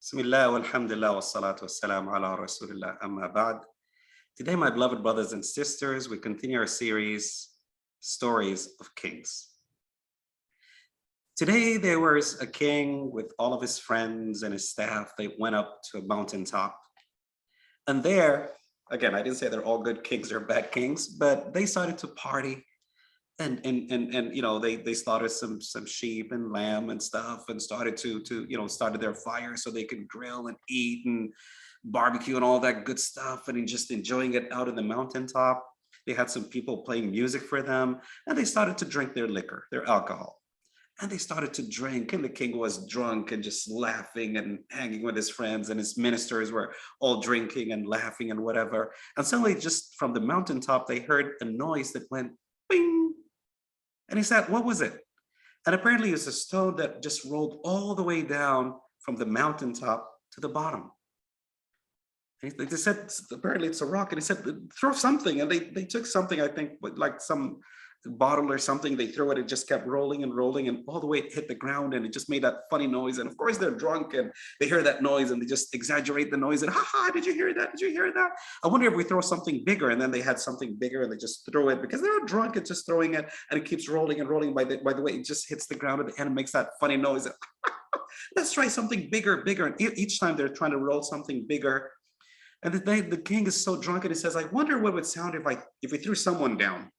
Bismillah, walhamdulillah, wassalatu wassalamu ala rasulillah, amma ba'd. Today, my beloved brothers and sisters, we continue our series, Stories of Kings. Today, there was a king with all of his friends and his staff. They went up to a mountaintop. And there, again, I didn't say they're all good kings or bad kings, but they started to party and they slaughtered some sheep and lamb and stuff and started to started their fire so they could grill and eat and barbecue and all that good stuff and just enjoying it out in the mountaintop. They had some people playing music for them, and they started to drink their liquor, their alcohol. And they started to drink, and the king was drunk and just laughing and hanging with his friends, and his ministers were all drinking and laughing and whatever. And suddenly, just from the mountaintop, they heard a noise that went bing. And he said, what was it? And apparently it's a stone that just rolled all the way down from the mountaintop to the bottom. And they said, apparently it's a rock. And he said, throw something. And they took something, I think, like some bottle or something. They threw it. It just kept rolling and rolling, and all the way it hit the ground, and it just made that funny noise. And of course they're drunk and they hear that noise and they just exaggerate the noise and ha, did you hear that? Did you hear that? I wonder if we throw something bigger. And then they had something bigger and they just throw it because they're drunk and just throwing it, and it keeps rolling and rolling. By the way, it just hits the ground at the end and makes that funny noise. Let's try something bigger. And each time they're trying to roll something bigger. And the king is so drunk, and he says, I wonder what would sound if we threw someone down.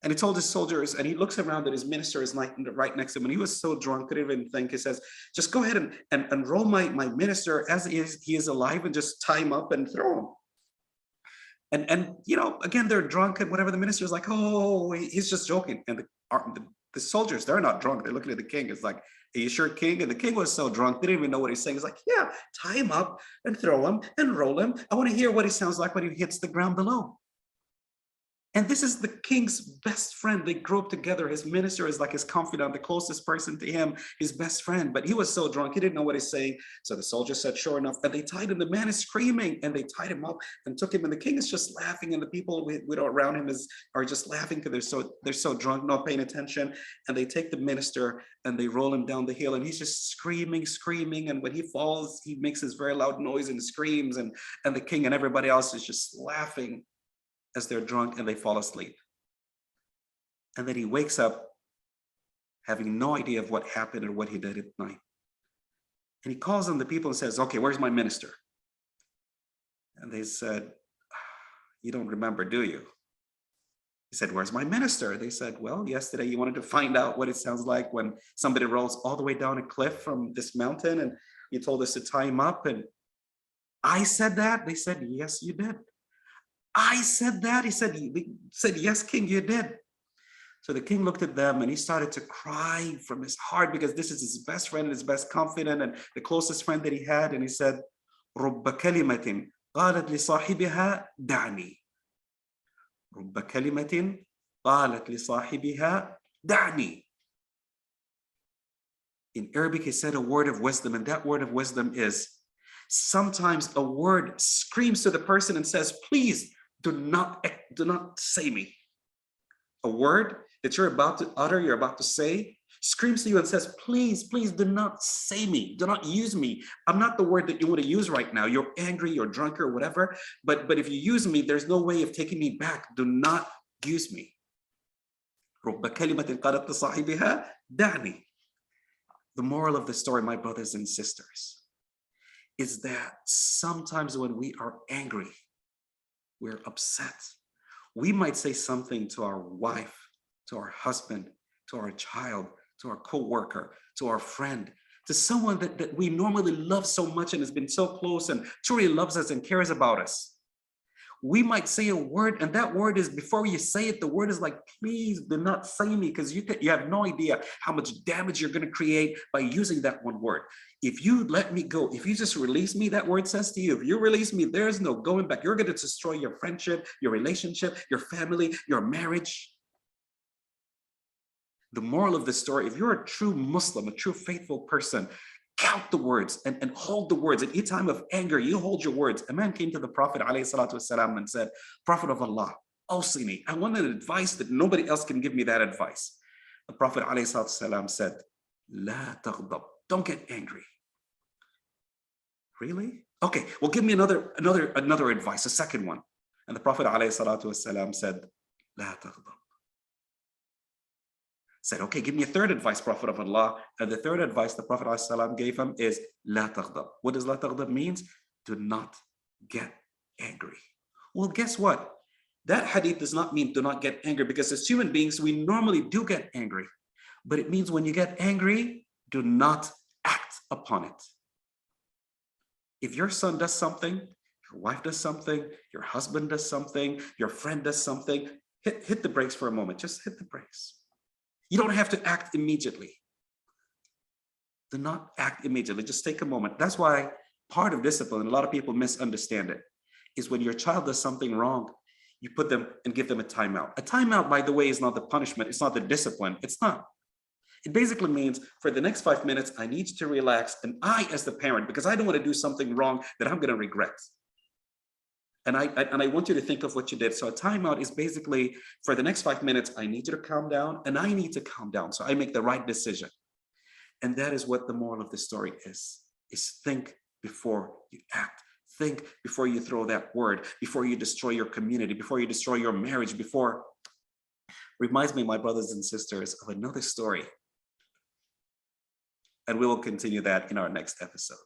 And he told his soldiers, and he looks around, and his minister is like right next to him. And he was so drunk, couldn't even think. He says, just go ahead and roll my minister as he is alive, and just tie him up and throw him. And again, they're drunk and whatever. The minister is like, oh, he's just joking. And the soldiers, they're not drunk. They're looking at the king. It's like, are you sure, king? And the king was so drunk, they didn't even know what he's saying. He's like, yeah, tie him up and throw him and roll him. I want to hear what he sounds like when he hits the ground below. And this is the king's best friend. They grew up together. His minister is like his confidant, the closest person to him, his best friend. But he was so drunk, he didn't know what he's saying. So the soldier said, sure enough. And they tied him. The man is screaming, and they tied him up and took him. And the king is just laughing. And the people around him are just laughing because they're so drunk, not paying attention. And they take the minister and they roll him down the hill. And he's just screaming. And when he falls, he makes this very loud noise and screams. And the king and everybody else is just laughing as they're drunk, and they fall asleep. And then he wakes up having no idea of what happened or what he did at night. And he calls on the people and says, okay, where's my minister? And they said, you don't remember, do you? He said, where's my minister? They said, well, yesterday you wanted to find out what it sounds like when somebody rolls all the way down a cliff from this mountain, and you told us to tie him up. And I said that? They said, yes, you did. I said that? He said, yes, king, you did. So the king looked at them, and he started to cry from his heart, because this is his best friend and his best confidant and the closest friend that he had. And he said, رب كلمة قالت لصاحبها دعني. رب كلمة قالت لصاحبها دعني. In Arabic, he said a word of wisdom, and that word of wisdom is, sometimes a word screams to the person and says, please do not say me. A word that you're about to utter, you're about to say, screams to you and says, please do not say me, do not use me. I'm not the word that you want to use right now. You're angry, you're drunk or whatever, but if you use me, there's no way of taking me back. Do not use me. The moral of the story, my brothers and sisters, is that sometimes when we are angry, we're upset, we might say something to our wife, to our husband, to our child, to our co-worker, to our friend, to someone that we normally love so much and has been so close and truly loves us and cares about us. We might say a word, and that word is, before you say it, the word is like, please do not say me, because you have no idea how much damage you're going to create by using that one word. If you let me go, if you just release me, that word says to you, if you release me, there's no going back. You're going to destroy your friendship, your relationship, your family, your marriage. The moral of the story, if you're a true Muslim, a true faithful person, count the words and hold the words. At any time of anger, you hold your words. A man came to the Prophet ﷺ and said, Prophet of Allah, awsini, I want an advice that nobody else can give me that advice. The Prophet ﷺ said, La taghdab, don't get angry. Really? Okay, well, give me another advice, a second one. And the Prophet ﷺ said, لا تغضب. Said, okay, give me a third advice, Prophet of Allah. And the third advice the Prophet ﷺ gave him is لا تغضب. What does لا تغضب means? Do not get angry. Well, guess what? That hadith does not mean do not get angry, because as human beings, we normally do get angry. But it means when you get angry, do not act upon it. If your son does something, your wife does something, your husband does something, your friend does something, hit the brakes for a moment. Just hit the brakes. You don't have to act immediately. Do not act immediately. Just take a moment. That's why part of discipline, a lot of people misunderstand it, is when your child does something wrong, you put them and give them a timeout. A timeout, by the way, is not the punishment. It's not the discipline. It's not. It basically means for the next 5 minutes, I need you to relax. And I, as the parent, because I don't want to do something wrong that I'm going to regret. And I want you to think of what you did. So a timeout is basically for the next 5 minutes, I need you to calm down and I need to calm down. So I make the right decision. And that is what the moral of the story is think before you act. Think before you throw that word, before you destroy your community, before you destroy your marriage, before. Reminds me, my brothers and sisters, of another story. And we will continue that in our next episode.